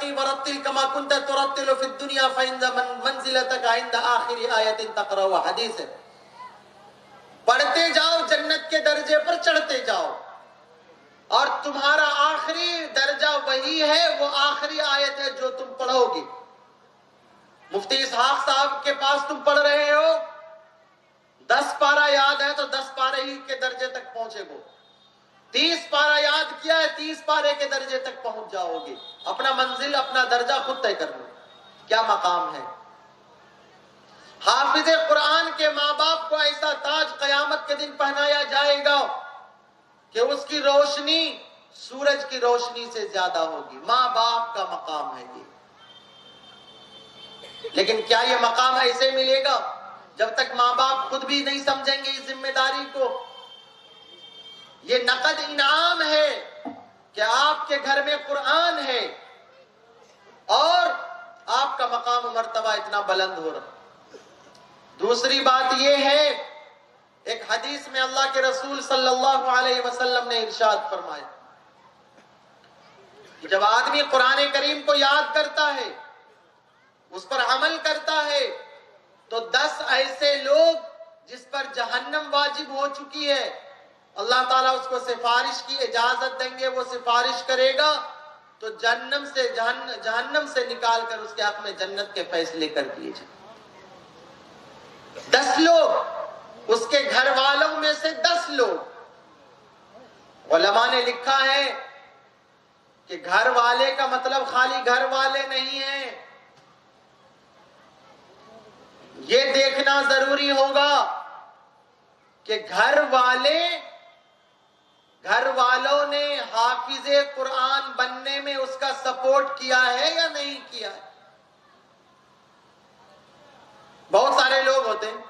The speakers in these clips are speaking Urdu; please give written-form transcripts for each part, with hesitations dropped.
ارتقی ورتل کما کنت ترتل فی الدنیا فإن منزلتک عند آخر آیت تقرأ. حدیث ہے. پڑھتے جاؤ جنت کے درجے پر چڑھتے جاؤ، اور تمہارا آخری درجہ وہی ہے، وہ آخری آیت ہے جو تم پڑھو گے. مفتی اسحاق صاحب کے پاس تم پڑھ رہے ہو، 10 پارہ یاد ہے تو 10 پارے ہی کے درجے تک پہنچے گو. 30 پارہ یاد کیا ہے، 30 پارے کے درجے تک پہنچ جاؤ گے. اپنا منزل، اپنا درجہ خود طے کر لو. کیا مقام ہے. حافظ قرآن کے ماں باپ کو ایسا تاج قیامت کے دن پہنایا جائے گا کہ اس کی روشنی سورج کی روشنی سے زیادہ ہوگی. ماں باپ کا مقام ہے یہ. لیکن کیا یہ مقام ایسے ملے گا جب تک ماں باپ خود بھی نہیں سمجھیں گے اس ذمہ داری کو. یہ نقد انعام ہے کہ آپ کے گھر میں قرآن ہے اور آپ کا مقام و مرتبہ اتنا بلند ہو رہا. دوسری بات یہ ہے، ایک حدیث میں اللہ کے رسول صلی اللہ علیہ وسلم نے ارشاد فرمایا کہ جب آدمی قرآن کریم کو یاد کرتا ہے، اس پر عمل کرتا ہے، تو 10 ایسے لوگ جس پر جہنم واجب ہو چکی ہے، اللہ تعالیٰ اس کو سفارش کی اجازت دیں گے. وہ سفارش کرے گا تو جہنم سے نکال کر اس کے حق میں جنت کے فیصلے کر دیے جائیں. 10 لوگ، اس کے گھر والوں میں سے 10 لوگ. علماء نے لکھا ہے کہ گھر والے کا مطلب خالی گھر والے نہیں ہیں. یہ دیکھنا ضروری ہوگا کہ گھر والوں نے حافظ قرآن بننے میں اس کا سپورٹ کیا ہے یا نہیں کیا ہے. بہت سارے لوگ ہوتے ہیں،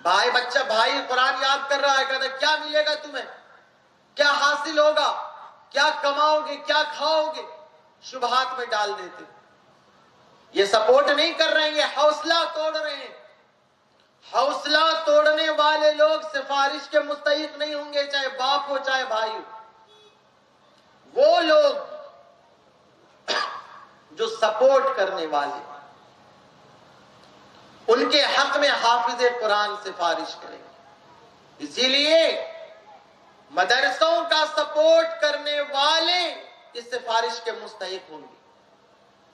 بھائی قرآن یاد کر رہا ہے، کہتا ہے کیا ملے گا تمہیں، کیا حاصل ہوگا، کیا کماؤ گے، کیا کھاؤ گے، شبہات میں ڈال دیتے. یہ سپورٹ نہیں کر رہے ہیں، یہ حوصلہ توڑ رہے ہیں. حوصلہ توڑنے والے لوگ سفارش کے مستحق نہیں ہوں گے، چاہے باپ ہو چاہے بھائی ہو. وہ لوگ جو سپورٹ کرنے والے، ان کے حق میں حافظ قرآن سفارش کریں گے. اسی لیے مدرسوں کا سپورٹ کرنے والے اس سفارش کے مستحق ہوں گے.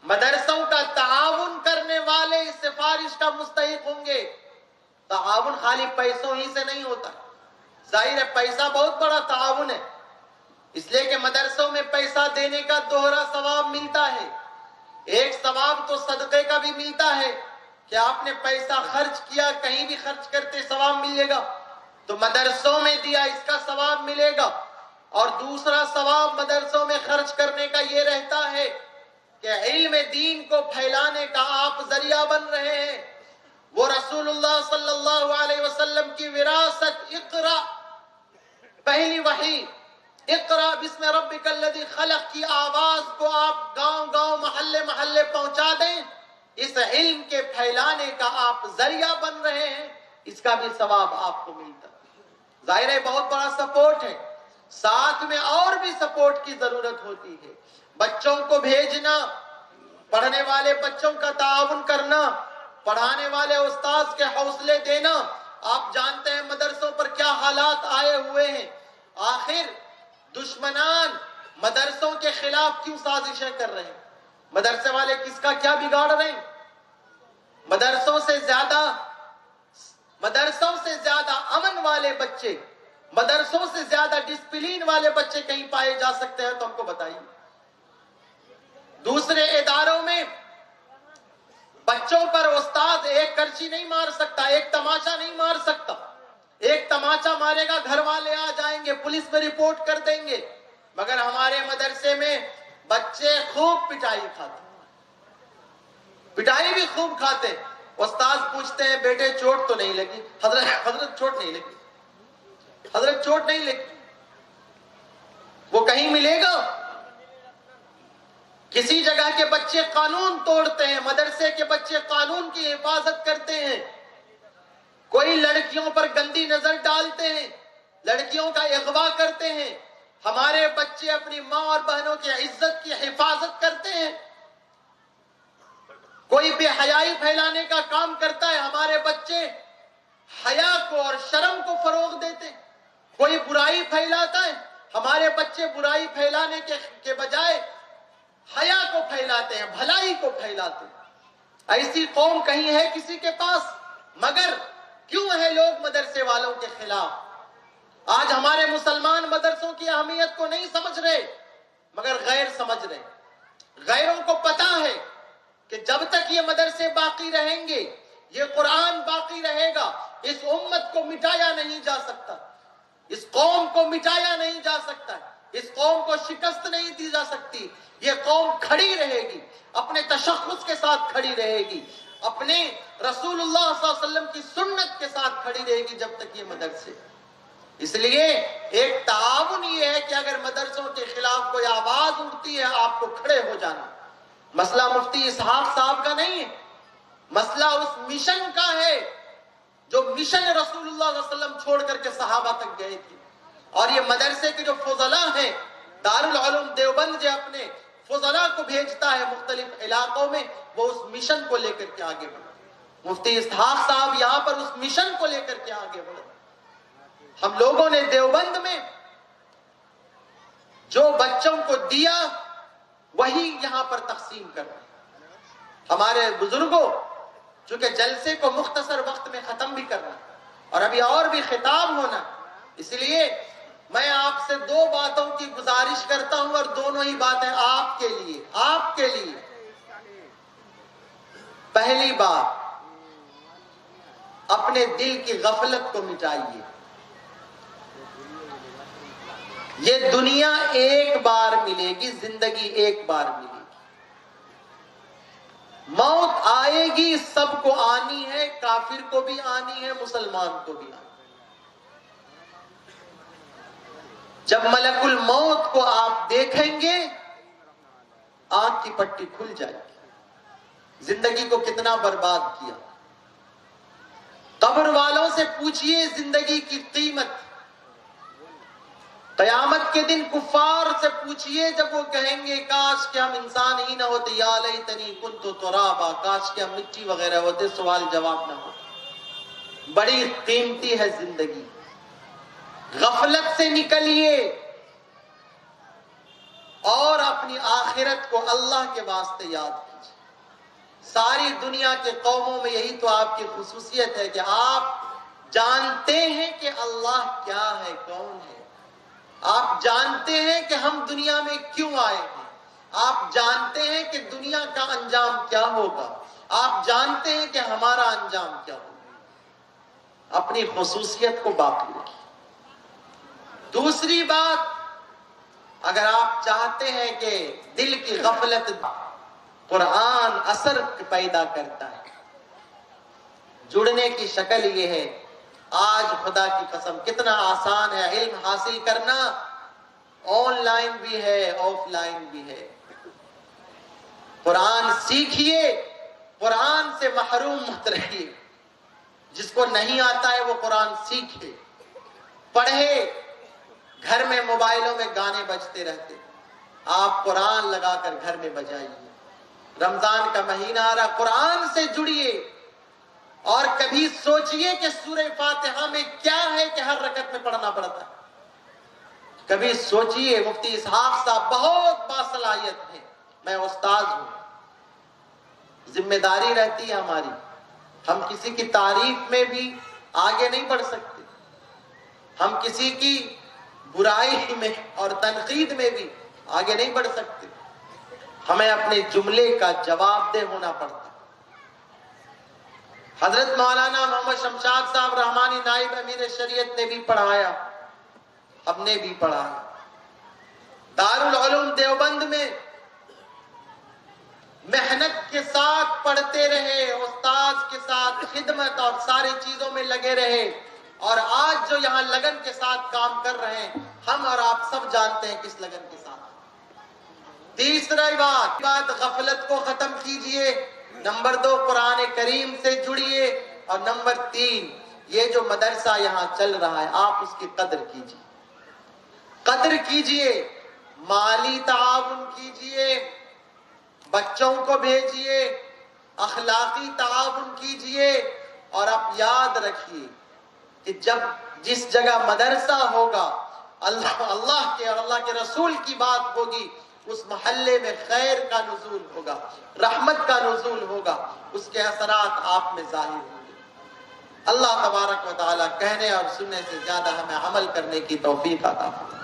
مدرسوں کا تعاون کرنے والے اس سفارش کا مستحق ہوں گے. تعاون خالی پیسوں ہی سے نہیں ہوتا. ظاہر ہے پیسہ بہت بڑا تعاون ہے، اس لیے کہ مدرسوں میں پیسہ دینے کا دوہرا ثواب ملتا ہے. ایک ثواب تو صدقے کا بھی ملتا ہے کہ آپ نے پیسہ خرچ کیا، کہیں بھی خرچ کرتے ثواب ملے گا، تو مدرسوں میں دیا اس کا ثواب ملے گا. اور دوسرا ثواب مدرسوں میں خرچ کرنے کا یہ رہتا ہے کہ علم دین کو پھیلانے کا آپ ذریعہ بن رہے ہیں. وہ رسول اللہ صلی اللہ علیہ وسلم کی وراثت اقرا، پہلی وحی اقرا بسم ربک الذی خلق کی آواز کو آپ گاؤں گاؤں محلے محلے پہنچا دیں. اس علم کے پھیلانے کا آپ ذریعہ بن رہے ہیں، اس کا بھی ثواب آپ کو ملتا. ظاہر ہے بہت بڑا سپورٹ ہے. ساتھ میں اور بھی سپورٹ کی ضرورت ہوتی ہے. بچوں کو بھیجنا، پڑھنے والے بچوں کا تعاون کرنا، پڑھانے والے استاذ کے حوصلے دینا. آپ جانتے ہیں مدرسوں پر کیا حالات آئے ہوئے ہیں. آخر دشمنان مدرسوں کے خلاف کیوں سازشیں کر رہے ہیں؟ مدرسے والے کس کا کیا بگاڑ رہے ہیں؟ مدرسوں سے زیادہ امن والے بچے، مدرسوں سے زیادہ ڈسپلین والے بچے کہیں پائے جا سکتے ہیں تو ہم کو بتائیے. دوسرے اداروں میں بچوں پر استاد ایک کرچی نہیں مار سکتا، ایک تماچا نہیں مار سکتا. ایک تماچا مارے گا گھر والے آ جائیں گے، پولیس میں رپورٹ کر دیں گے. مگر ہمارے مدرسے میں بچے خوب پٹائی کھاتے، پٹائی بھی خوب کھاتے. استاد پوچھتے ہیں بیٹے چوٹ تو نہیں لگی؟ حضرت چوٹ نہیں لگی، حضرت چوٹ نہیں لگی. وہ کہیں ملے گا؟ کسی جگہ کے بچے قانون توڑتے ہیں، مدرسے کے بچے قانون کی حفاظت کرتے ہیں. کوئی لڑکیوں پر گندی نظر ڈالتے ہیں، لڑکیوں کا اغوا کرتے ہیں. ہمارے بچے اپنی ماں اور بہنوں کی عزت کی حفاظت کرتے ہیں، بے حیائی پھیلانے کا کام کرتا ہے. ہمارے بچے حیا کو اور شرم کو فروغ دیتے. کوئی برائی پھیلاتا ہے، ہمارے بچے برائی پھیلانے کے بجائے حیا کو پھیلاتے ہیں، بھلائی کو پھیلاتے ہیں. ایسی قوم کہیں ہے کسی کے پاس؟ مگر کیوں ہے لوگ مدرسے والوں کے خلاف؟ آج ہمارے مسلمان مدرسوں کی اہمیت کو نہیں سمجھ رہے، مگر غیر سمجھ رہے. غیروں کو پتا ہے کہ جب تک یہ مدرسے باقی رہیں گے، یہ قرآن باقی رہے گا، اس امت کو مٹایا نہیں جا سکتا، اس قوم کو مٹایا نہیں جا سکتا، اس قوم کو شکست نہیں دی جا سکتی. یہ قوم کھڑی رہے گی، اپنے تشخص کے ساتھ کھڑی رہے گی، اپنے رسول اللہ صلی اللہ علیہ وسلم کی سنت کے ساتھ کھڑی رہے گی جب تک یہ مدرسے. اس لیے ایک تعاون یہ ہے کہ اگر مدرسوں کے خلاف کوئی آواز اٹھتی ہے، آپ کو کھڑے ہو جانا. مسئلہ مفتی اسحاق صاحب کا نہیں ہے، مسئلہ اس مشن کا ہے جو مشن رسول اللہ صلی اللہ علیہ وسلم چھوڑ کر کے صحابہ تک گئے تھے. اور یہ مدرسے کے جو فضلاء ہیں، دارالعلوم دیوبند جو اپنے فضلاء کو بھیجتا ہے مختلف علاقوں میں، وہ اس مشن کو لے کر کے آگے بڑھے. مفتی اسحاق صاحب یہاں پر اس مشن کو لے کر کے آگے بڑھے. ہم لوگوں نے دیوبند میں جو بچوں کو دیا وہی یہاں پر تقسیم کرنا. ہمارے بزرگوں چونکہ جلسے کو مختصر وقت میں ختم بھی کرنا اور ابھی اور بھی خطاب ہونا، اس لیے میں آپ سے دو باتوں کی گزارش کرتا ہوں، اور دونوں ہی باتیں آپ کے لیے. آپ کے لیے پہلی بات، اپنے دل کی غفلت کو مٹائیے. یہ دنیا ایک بار ملے گی، زندگی ایک بار ملے گی. موت آئے گی، سب کو آنی ہے، کافر کو بھی آنی ہے، مسلمان کو بھی آنی ہے. جب ملک الموت کو آپ دیکھیں گے، آنکھ کی پٹی کھل جائے گی. زندگی کو کتنا برباد کیا. قبر والوں سے پوچھئے زندگی کی قیمت. قیامت کے دن کفار سے پوچھئے، جب وہ کہیں گے کاش کہ ہم انسان ہی نہ ہوتے، یا لیتنی کنت ترابا، کاش کہ ہم مٹی وغیرہ ہوتے، سوال جواب نہ ہو. بڑی قیمتی ہے زندگی. غفلت سے نکلیے اور اپنی آخرت کو اللہ کے واسطے یاد کیجیے. ساری دنیا کے قوموں میں یہی تو آپ کی خصوصیت ہے کہ آپ جانتے ہیں کہ اللہ کیا ہے، کون ہے. آپ جانتے ہیں کہ ہم دنیا میں کیوں آئے ہیں. آپ جانتے ہیں کہ دنیا کا انجام کیا ہوگا. آپ جانتے ہیں کہ ہمارا انجام کیا ہوگا. اپنی خصوصیت کو باقی رکھیے. دوسری بات، اگر آپ چاہتے ہیں کہ دل کی غفلت، قرآن اثر پیدا کرتا ہے. جڑنے کی شکل یہ ہے، آج خدا کی قسم کتنا آسان ہے علم حاصل کرنا. آن لائن بھی ہے، آف لائن بھی ہے. قرآن سیکھیے، قرآن سے محروم مت رہیے. جس کو نہیں آتا ہے وہ قرآن سیکھے، پڑھے. گھر میں موبائلوں میں گانے بجتے رہتے، آپ قرآن لگا کر گھر میں بجائیے. رمضان کا مہینہ آ رہا، قرآن سے جڑیے. اور کبھی سوچئے کہ سورہ فاتحہ میں کیا ہے کہ ہر رکعت میں پڑھنا پڑتا ہے. کبھی سوچئے. مفتی اسحاق صاحب بہت باصلاحیت ہیں، میں استاد ہوں، ذمہ داری رہتی ہے ہماری. ہم کسی کی تعریف میں بھی آگے نہیں بڑھ سکتے، ہم کسی کی برائی میں اور تنقید میں بھی آگے نہیں بڑھ سکتے. ہمیں اپنے جملے کا جواب دہ ہونا پڑتا. حضرت مولانا محمد شمشاد صاحب رحمانی نائب امیر شریعت نے بھی پڑھایا، ہم نے بھی پڑھایا. دارالعلوم دیوبند میں محنت کے ساتھ پڑھتے رہے، استاذ کے ساتھ خدمت اور ساری چیزوں میں لگے رہے. اور آج جو یہاں لگن کے ساتھ کام کر رہے ہیں، ہم اور آپ سب جانتے ہیں کس لگن کے ساتھ. تیسری بات، غفلت کو ختم کیجئے. نمبر 2، قرآن کریم سے جڑیے. اور نمبر 3، یہ جو مدرسہ یہاں چل رہا ہے، آپ اس کی قدر کیجئے. قدر کیجئے، مالی تعاون کیجئے، بچوں کو بھیجئے، اخلاقی تعاون کیجئے، اور آپ یاد رکھیے کہ جس جگہ مدرسہ ہوگا، اللہ کے رسول کی بات ہوگی، اس محلے میں خیر کا نزول ہوگا، رحمت کا نزول ہوگا، اس کے اثرات آپ میں ظاہر ہوں گے۔ اللہ تبارک و تعالی کہنے اور سننے سے زیادہ ہمیں عمل کرنے کی توفیق عطا فرمائے۔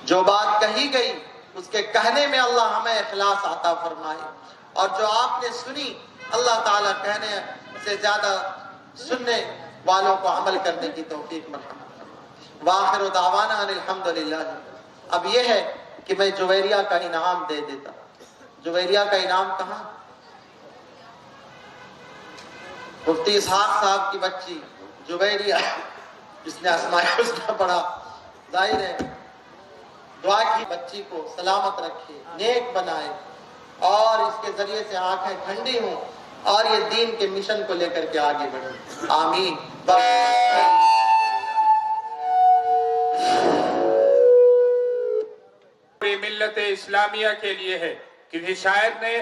جو بات کہی گئی اس کے کہنے میں اللہ ہمیں اخلاص عطا فرمائے، اور جو آپ نے سنی اللہ تعالی کہنے سے زیادہ سننے والوں کو عمل کرنے کی توفیق مرحمت فرمائے۔ وآخر دعوانا ان الحمدللہ۔ اب یہ ہے کہ میں جویریہ کا انعام دے دیتا۔ جویریہ کا انعام کہاں؟ مفتی اسحاق صاحب کی بچی جویریہ، جس نے اسماء الحسنی پڑھا، ظاہر ہے دعا کی بچی کو سلامت رکھے، نیک بنائے، اور اس کے ذریعے سے آنکھیں ٹھنڈی ہوں اور یہ دین کے مشن کو لے کر کے آگے بڑھیں۔ آمین۔ ملت اسلامیہ کے لیے ہے۔ کسی شاعر نے